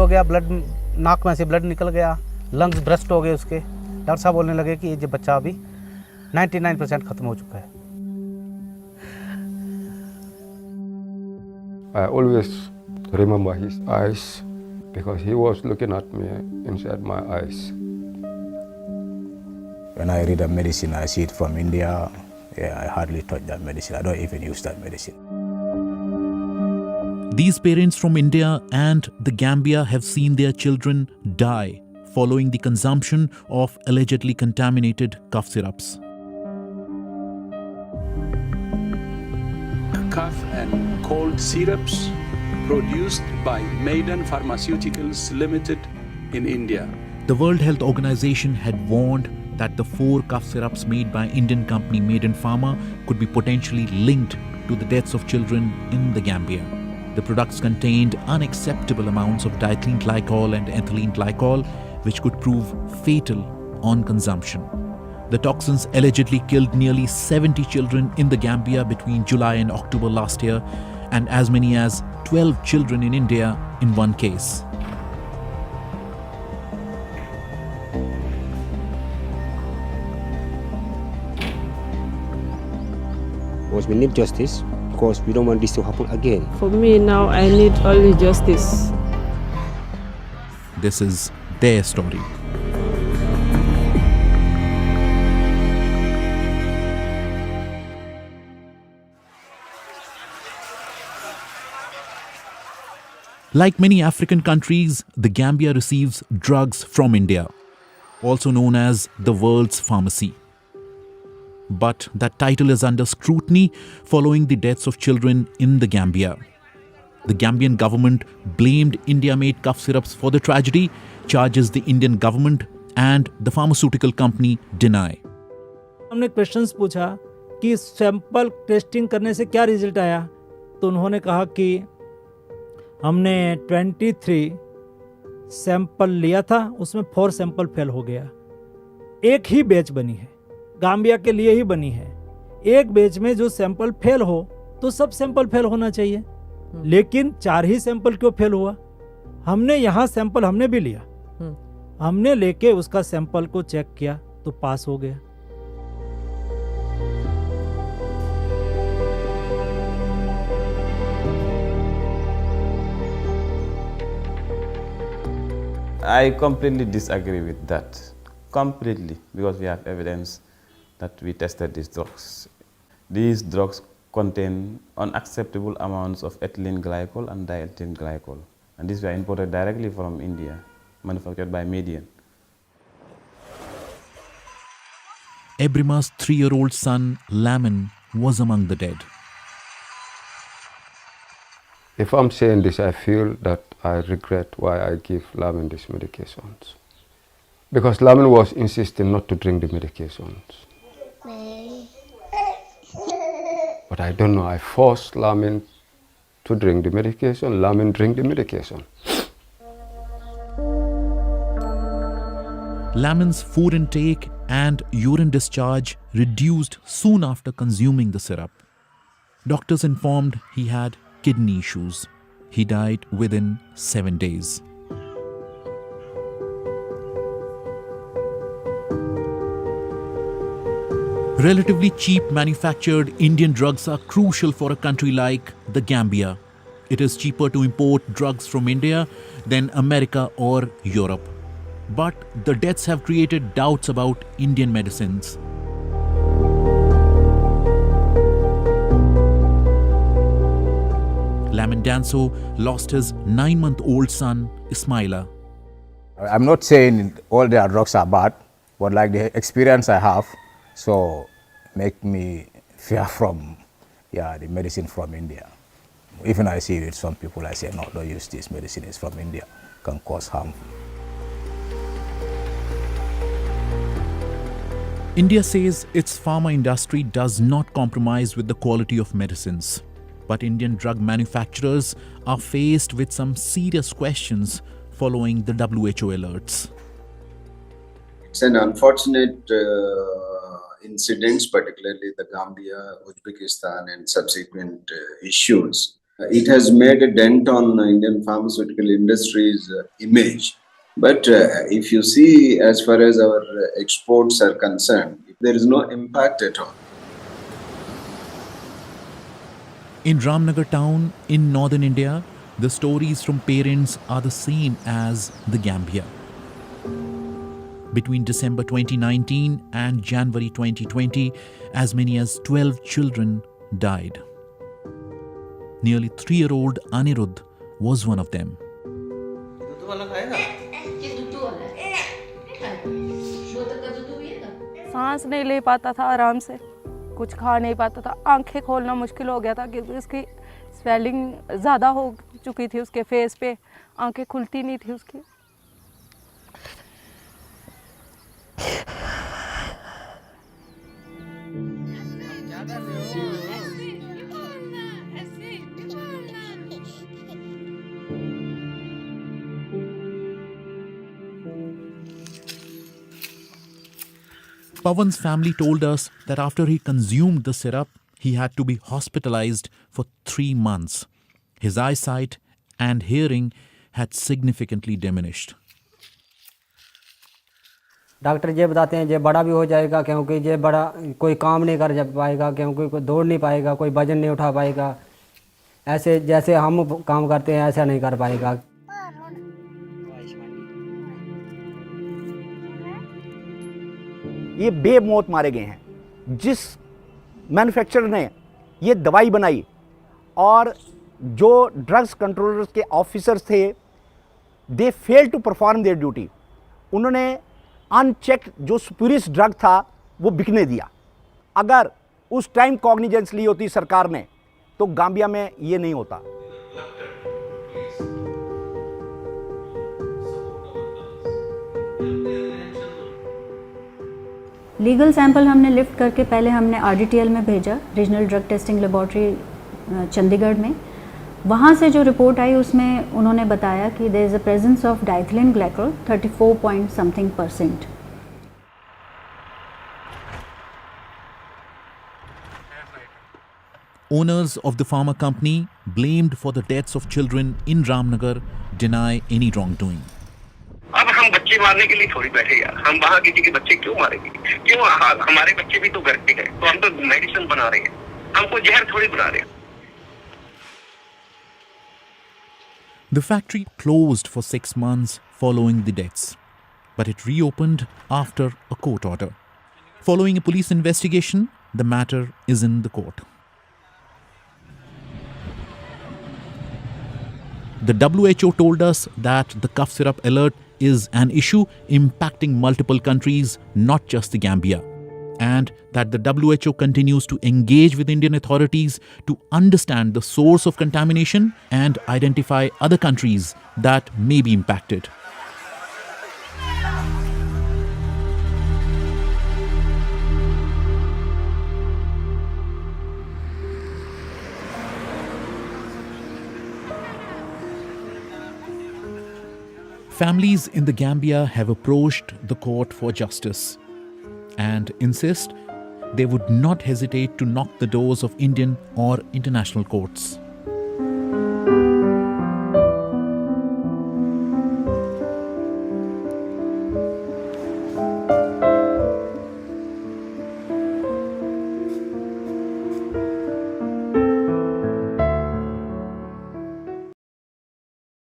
हो गया, ब्लड नाक में से ब्लड निकल गया, लंग्स ब्रस्ट हो गए उसके। डॉक्टर साहब बोलने लगे कि ये बच्चा अभी 99% खत्म हो चुका है। I always remember his eyes because he was looking at me inside my eyes. When I read a medicine, I see it from India. I hardly touch that medicine. I don't even use that medicine. These parents from India and the Gambia have seen their children die following the consumption of allegedly contaminated cough syrups. Cough and cold syrups produced by Maiden Pharmaceuticals Limited in India. The World Health Organization had warned that the 4 cough syrups made by Indian company Maiden Pharma could be potentially linked to the deaths of children in the Gambia. The products contained unacceptable amounts of diethylene glycol and ethylene glycol, which could prove fatal on consumption. The toxins allegedly killed nearly 70 children in the Gambia between July and October last year, and as many as 12 children in India in one case. Because we need justice, because we don't want this to happen again. For me now, I need only justice. This is their story. Like many African countries, the Gambia receives drugs from India, also known as the world's pharmacy. But that title is under scrutiny following the deaths of children in the Gambia. The Gambian government blamed India-made cough syrups for the tragedy, charges the Indian government and the pharmaceutical company deny. हमने questions पूछा कि sample testing करने से क्या result आया, तो उन्होंने कहा कि हमने 23 सैंपल लिया था, उसमें 4 सैंपल फेल हो गया। एक ही बैच बनी है, गाम्बिया के लिए ही बनी है। एक बैच में जो सैंपल फेल हो तो सब सैंपल फेल होना चाहिए, लेकिन 4 ही सैंपल क्यों फेल हुआ? हमने यहाँ सैंपल हमने भी लिया, हमने लेके उसका सैंपल को चेक किया तो पास हो गया। I completely disagree with that, completely, because we have evidence that we tested these drugs. These drugs contain unacceptable amounts of ethylene glycol and diethylene glycol, and these were imported directly from India, manufactured by Median. Ebrima's 3-year-old son, Lamin, was among the dead. If I'm saying this, I feel that I regret why I give Lamin these medications. Because Lamin was insisting not to drink the medications. But I don't know, I forced Lamin to drink the medication, Lamin drink the medication. Lamin's food intake and urine discharge reduced soon after consuming the syrup. Doctors informed he had kidney issues. He died within 7 days. Relatively cheap manufactured Indian drugs are crucial for a country like the Gambia. It is cheaper to import drugs from India than America or Europe. But the deaths have created doubts about Indian medicines. Lamin Danso lost his 9-month-old son, Ismaila. I'm not saying all their drugs are bad, but like the experience I have, so make me fear from the medicine from India. Even I see with some people, I say, no, don't use this medicine, it's from India, can cause harm. India says its pharma industry does not compromise with the quality of medicines. But Indian drug manufacturers are faced with some serious questions following the WHO alerts. It's an unfortunate incidents, particularly the Gambia, Uzbekistan and subsequent issues. It has made a dent on Indian pharmaceutical industry's image. But if you see, as far as our exports are concerned, there is no impact at all. In Ramnagar town in northern India, the stories from parents are the same as the Gambia. Between December 2019 and January 2020, as many as 12 children died. Nearly 3-year-old Anirudh was one of them. सांस नहीं ले पाता था आराम से, कुछ खा नहीं पाता था, आंखें खोलना मुश्किल हो गया था क्योंकि उसकी स्वेलिंग ज़्यादा हो चुकी थी उसके फेस पे, आंखें खुलती नहीं थी उसकी. Pawan's family told us that after he consumed the syrup, he had to be hospitalized for 3 months. His eyesight and hearing had significantly diminished. Doctor ये बताते हैं ये बड़ा भी हो जाएगा क्योंकि ये बड़ा कोई काम नहीं कर पाएगा, क्योंकि कोई दौड़ नहीं पाएगा, कोई वजन नहीं उठा पाएगा, ऐसे जैसे हम काम करते हैं ऐसा नहीं कर पाएगा. ये बेमौत मारे गए हैं. जिस मैन्युफैक्चरर ने ये दवाई बनाई और जो ड्रग्स कंट्रोलर्स के ऑफिसर्स थे, they fail to perform their duty. उन्होंने अनचेक्ड जो स्पूरियस ड्रग था वो बिकने दिया. अगर उस टाइम कॉग्निजेंस ली होती सरकार ने तो गाम्बिया में ये नहीं होता. लीगल सैंपल हमने लिफ्ट करके पहले हमने RDTL में भेजा, regional drug testing laboratory Chandigarh में. वहाँ से जो रिपोर्ट आई उसमें उन्होंने बताया कि there is a presence of diethylene glycol 34.something%. Owners of the pharma company, blamed for the deaths of children in Ramnagar, deny any wrongdoing. अब हम बच्चे मारने के लिए थोड़ी बैठे यार. हम वहाँ किसी के बच्चे क्यों मारेंगे? क्यों? हमारे बच्चे भी तो घर पे हैं, तो हम तो मेडिसिन बना रहे हैं, हमको जहर थोड़ी बना रहे हैं. The factory closed for 6 months following the deaths, but it reopened after a court order. Following a police investigation, the matter is in the court. The WHO told us that the cough syrup alert is an issue impacting multiple countries, not just the Gambia, and that the WHO continues to engage with Indian authorities to understand the source of contamination and identify other countries that may be impacted. Families in the Gambia have approached the court for justice and insist they would not hesitate to knock the doors of Indian or international courts.